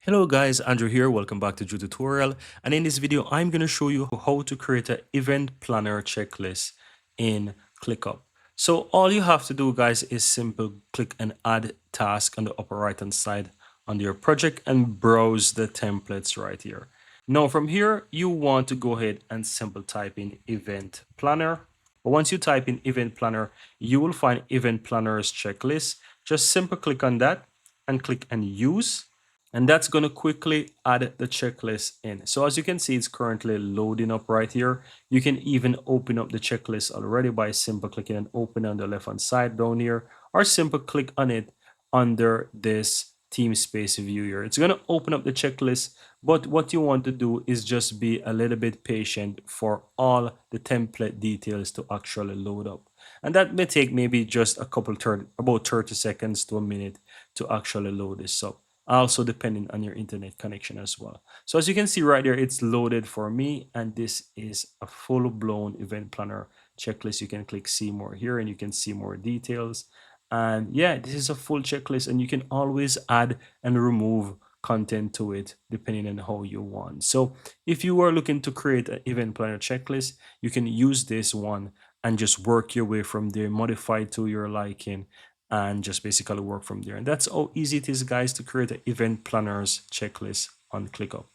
Hello guys, Andrew here. Welcome back to Drew Tutorial. And in this video, I'm going to show you how to create an event planner checklist in ClickUp. So all you have to do, guys, is simple click and add task on the upper right hand side on your project and browse the templates right here. Now from here, you want to go ahead and simple type in event planner. But once you type in event planner, you will find event planners checklist. Just simple click on that and click and use, and that's going to quickly add the checklist in. So as you can see, it's currently loading up right here. You can even open up the checklist already by simple clicking and open on the left hand side down here, or simple click on it under this team space view here. It's going to open up the checklist, but what you want to do is just be a little bit patient for all the template details to actually load up. And that may take maybe just about 30 seconds to a minute to actually load this up, also depending on your internet connection as well. So as you can see right there, it's loaded for me, and this is a full-blown event planner checklist. You can click see more here and you can see more details. And yeah, this is a full checklist, and you can always add and remove content to it depending on how you want. So if you are looking to create an event planner checklist, you can use this one and just work your way from there, modify to your liking, and just basically work from there. And that's how easy it is, guys, to create an event planners checklist on ClickUp.